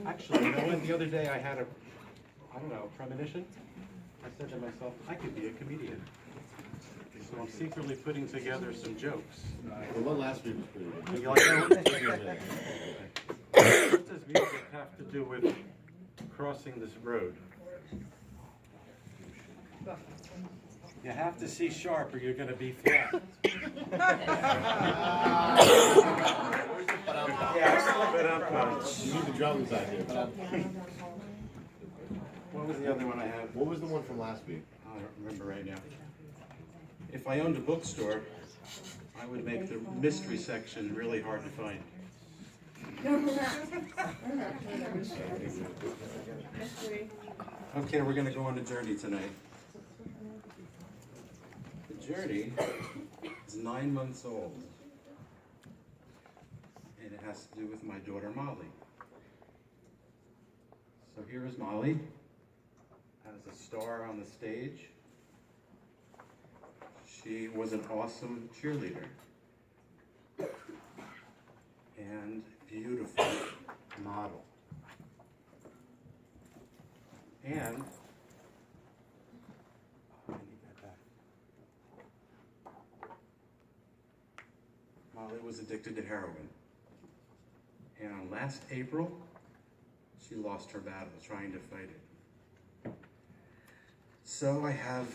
Actually, you know what? The other day I had I don't know, premonition. I said to myself, I could be a comedian. So I'm secretly putting together some jokes. The one last week was pretty good. You like that one? What does music have to do with crossing this road? You have to see sharp or you're going to be flat. You need the drums out here. What was the other one I had? What was the one from last week? I don't remember right now. If I owned a bookstore, I would make the mystery section really hard to find. Okay, we're going to go on a journey tonight. The journey is 9 months old, and it has to do with my daughter Molly. So here is Molly as a star on the stage. She was an awesome cheerleader and beautiful model. And I need that back. Molly was addicted to heroin. And on last April, she lost her battle trying to fight it. So I have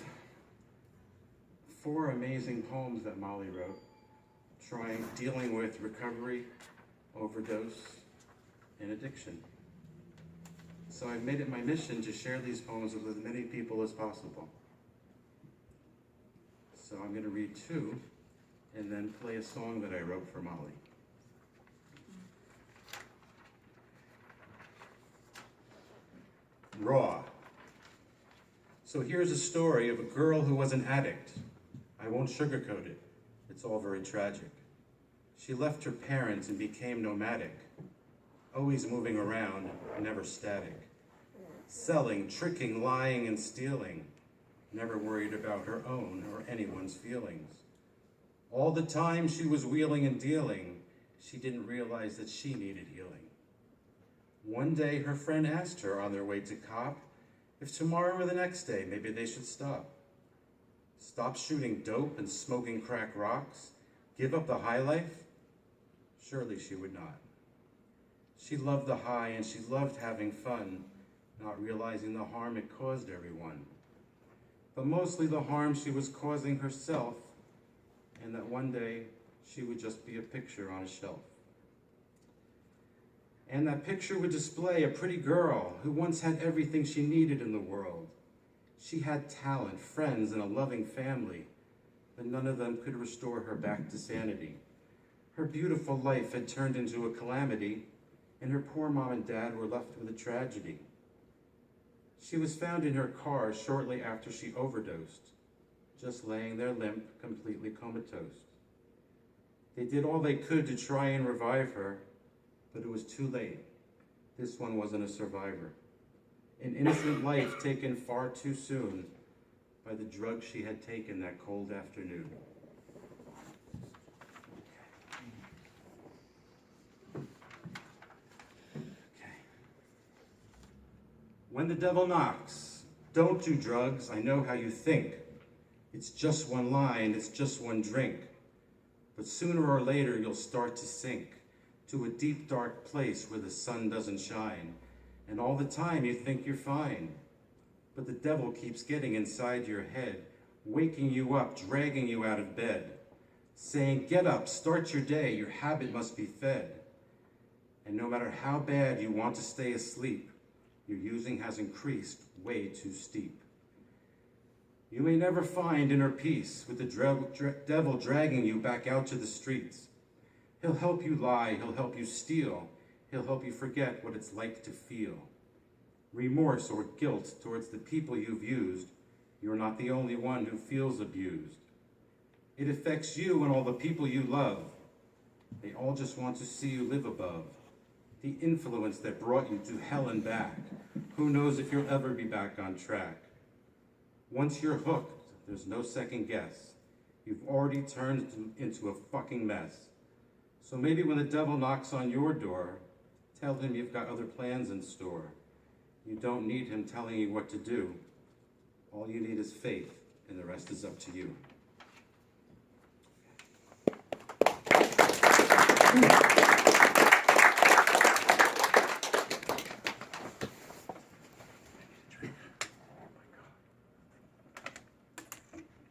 4 amazing poems that Molly wrote, dealing with recovery, overdose, and addiction. So I've made it my mission to share these poems with as many people as possible. So I'm going to read 2 and then play a song that I wrote for Molly. Raw. So here's a story of a girl who was an addict. I won't sugarcoat it. It's all very tragic. She left her parents and became nomadic, always moving around, never static. Selling, tricking, lying, and stealing, never worried about her own or anyone's feelings. All the time she was wheeling and dealing, she didn't realize that she needed healing. One day her friend asked her on their way to cop if tomorrow or the next day maybe they should stop. Stop shooting dope and smoking crack rocks? Give up the high life? Surely she would not. She loved the high and she loved having fun, not realizing the harm it caused everyone. But mostly the harm she was causing herself, and that one day she would just be a picture on a shelf. And that picture would display a pretty girl who once had everything she needed in the world. She had talent, friends, and a loving family, but none of them could restore her back to sanity. Her beautiful life had turned into a calamity, and her poor mom and dad were left with a tragedy. She was found in her car shortly after she overdosed, just laying there limp, completely comatose. They did all they could to try and revive her, but it was too late. This one wasn't a survivor. An innocent life taken far too soon by the drug she had taken that cold afternoon. Okay. When the devil knocks, don't do drugs, I know how you think. It's just one line, it's just one drink. But sooner or later you'll start to sink to a deep dark place where the sun doesn't shine. And all the time you think you're fine. But the devil keeps getting inside your head, waking you up, dragging you out of bed, saying, get up, start your day, your habit must be fed. And no matter how bad you want to stay asleep, your using has increased way too steep. You may never find inner peace with the devil dragging you back out to the streets. He'll help you lie, he'll help you steal, he'll help you forget what it's like to feel. Remorse or guilt towards the people you've used, you're not the only one who feels abused. It affects you and all the people you love. They all just want to see you live above. The influence that brought you to hell and back. Who knows if you'll ever be back on track. Once you're hooked, there's no second guess. You've already turned into a fucking mess. So maybe when the devil knocks on your door, Tell him you've got other plans in store. You don't need him telling you what to do. All you need is faith, and the rest is up to you.